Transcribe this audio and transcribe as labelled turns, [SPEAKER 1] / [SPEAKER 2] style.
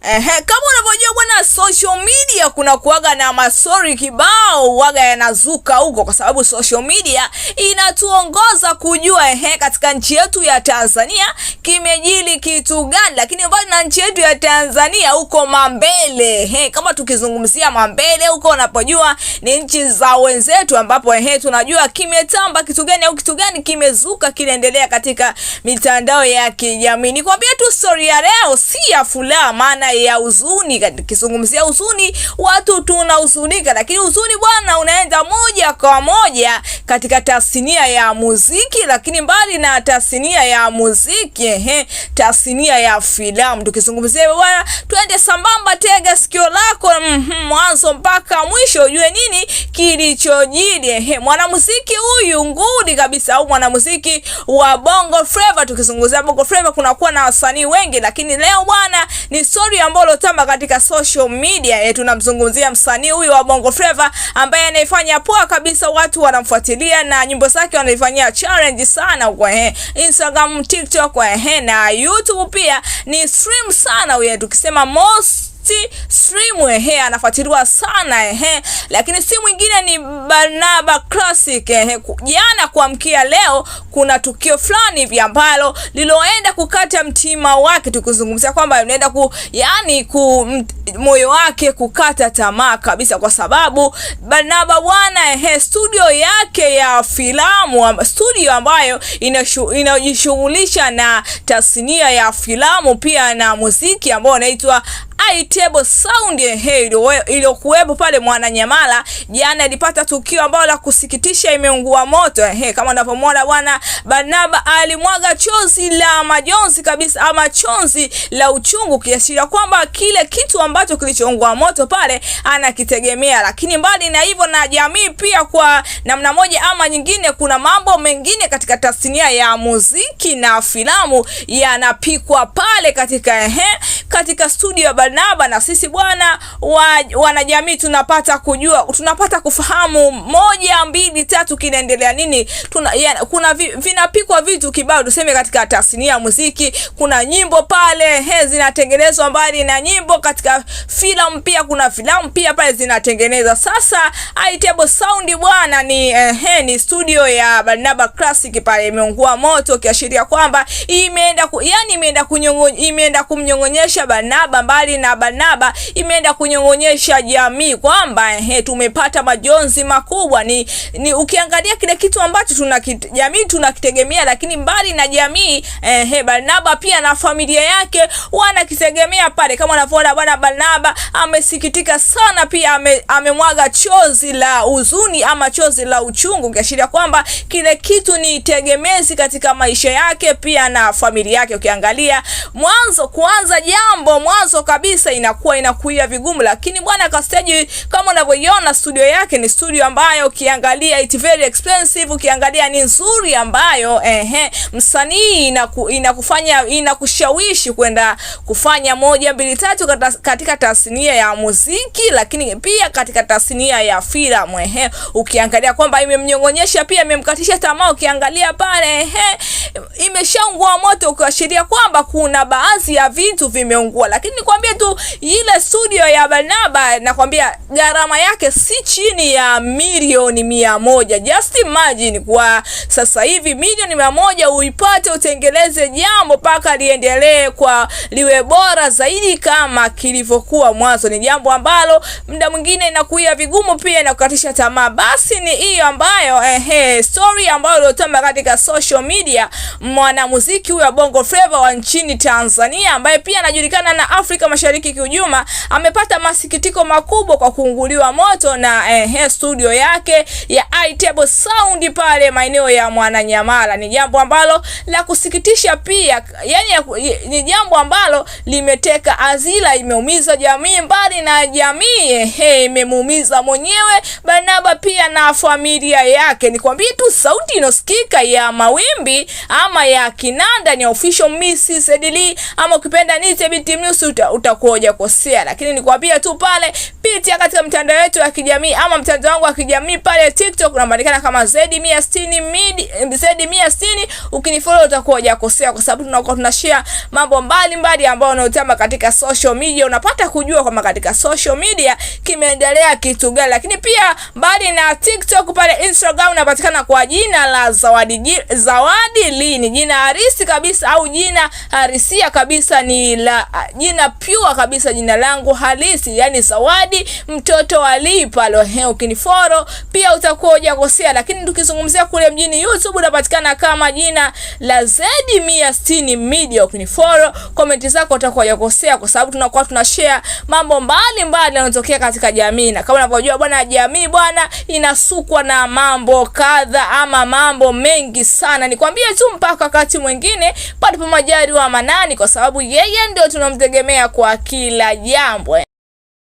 [SPEAKER 1] Kama unavyojua bwana, social media kuna kuwaga na masori kibao waga yanazuka huko, kwa sababu social media inatuongoza kujua katika nchi yetu ya Tanzania kimejili kitu gani. Lakini mbali na nchi yetu ya Tanzania huko mambele, kama tukizungumzia mambele huko, unapojua ni nchi za wenzetu, ambapo tunajua kimetamba kitu gani au kitu gani kimezuka kinaendelea katika mitandao ya kijamii. Nikwambia tu story ya leo si ya furaha, maana ya huzuni. Kizungumzia huzuni, watu tunahuzunika, lakini huzuni bwana unaenda moja kwa moja katika tasnia ya muziki. Lakini mbali na tasnia ya muziki, tasnia ya filamu. Tukizungumzia bwana, twende sambamba, tega sikio lako mwanzo mpaka mwisho ujue nini kilichojiri. Mwanamuziki huyu nguli kabisa, au mwanamuziki wa Bongo Flava. Tukizungumzia Bongo Flava kunakuwa na wasanii wengi, lakini leo bwana ni story ambayo tamba katika social media. Tunamzungumzia msanii huyu wa Bongo Flava ambaye anaifanya poa kabisa, watu wanamfuatilia na nyimbo zake wanaifanyia challenge sana kwa Instagram, TikTok na YouTube pia ni stream sana huyu. Tukisema most stream anafuatiliwa sana lakini si mwingine ni Barnaba Classic. Jana kuamkia leo kuna tukio fulani hivi ambalo liloenda kukata mtima wake. Tukizungumzia kwamba unaenda moyo wake kukata tamaa kabisa, kwa sababu Barnaba bwana studio yake ya filamu, studio ambayo inajishughulisha na tasnia ya filamu pia na muziki ambao unaitwa iTable Sound iliyokuwepo pale Mwananyamala, jana ilipata tukio ambalo la kusikitisha, imeungua moto. Kama unapomwona bwana Barnaba alimwaga chozi la majonzi kabisa, ama chozi la uchungu, kiashiria kwamba kile kitu ambacho kilichoungua moto pale anakitegemea. Lakini mbali na hivyo, na jamii pia kwa namna moja ama nyingine, kuna mambo mengine katika tasnia ya muziki na filamu yanapikwa pale katika studio ya Barnaba. Na sisi bwana wanajamii tunapata kufahamu 1, 2, 3 kinaendelea nini. Kuna vinapikwa vitu kibao, tuseme katika tasnia ya muziki. Kuna nyimbo pale zinatengenezwa, mbali na nyimbo katika filamu pia kuna filamu pia pale zinatengenezwa. Sasa iTable Sound bwana ni studio ya Barnaba Classic pale imeungua moto, kiashiria kwamba imeenda kumnyongonyesha Barnaba. Mbali na Barnaba imeenda kunyongonyesha jamii kwamba tumepata majonzi makubwa. Ni ukiangalia kile kitu ambacho jamii tunakitegemea, lakini mbali na jamii Barnaba pia na familia yake wanakitegemea pale. Kama unavyoona bwana Barnaba amesikitika sana, pia amemwaga chozi la huzuni ama chozi la uchungu, kiashiria kwamba kile kitu ni tegemezi katika maisha yake pia na familia yake. Ukiangalia kuanza jambo mwanzo kabisa inakuwa vigumu, lakini bwana kastage, kama unavyoiona studio yake ni studio ambayo ukiangalia it's very expensive, ukiangalia ni nzuri, ambayo msanii inakushawishi kwenda kufanya 1, 2, 3 katika tasnia ya muziki, lakini pia katika tasnia ya filamu. Ukiangalia kwamba imemnyongonyesha, pia imemkatisha tamaa. Ukiangalia pale imeshaungua moto, ukiashiria kwamba kuna baadhi ya vitu vimeungua. Lakini nikwambie tu ile studio ya Barnaba, nakwambia gharama yake si chini ya milioni 100. Just imagine kwa sasa hivi milioni 100 uipate utengeleze jambo paka liendelee kwa liwe bora zaidi kama kilivyokuwa mwanzo, ni jambo ambalo muda mwingine inakuwa vigumu, pia inakukatisha tamaa. Basi ni hiyo ambayo story ambayo iliyotamba katika social media. Mwanamuziki huyu wa Bongo Flava wa nchini Tanzania, ambaye pia anajulikana na Afrika Mashariki kiujumla, amepata masikitiko makubwa kwa kuunguliwa moto na studio yake ya iTable Sound pale maeneo ya Mwananyamala. Ni jambo ambalo la kusikitisha pia, ni jambo ambalo limeteka azila, imeumiza jamii. Mbali na jamii imemuumiza mwenyewe Barnaba pia na familia yake. Nikwambie tu sauti inosikika ya mawimbi ama ya kinanda ni official Mrs. Edili, ama ukipenda ni TBT News utakuwa utakuwa hujakosea. Lakini nikwambia tu pale, pitia katika mtandao wetu wa kijamii ama mtandao wangu wa kijamii pale TikTok, unaandika kama Z160. Ukinifollow utakuwa hujakosea, kwa sababu tunakuwa tunashare mambo mbalimbali ambayo unayotamba katika social media. Unapata kujua kama katika social media kimeendelea kitu gani. Lakini pia mbali na TikTok, pale Instagram unapatikana kwa jina la Zawadi Lini. Jina harisi kabisa au jina harisia kabisa ni la jina pure kabisa, jina langu halisi, yani Zawadi mtoto wa Lipa. Ukinifollow pia utakuwa hujakosea. Lakini tukizungumzia kule mjini YouTube unapatikana kama jina la Z160 Media. Ukinifollow, comment zako utakuwa hujakosea, kwa sababu tunakuwa tunashare mambo mbalimbali yanayotokea katika jamii. Na kama unavyojua bwana, jamii bwana inasukwa na mambo kadha ama mambo mengi sana. Nikwambie tu mpaka wakati mwingine palipo majaliwa Manani, kwa sababu yeye ndio tunamtegemea kwa kila jambo.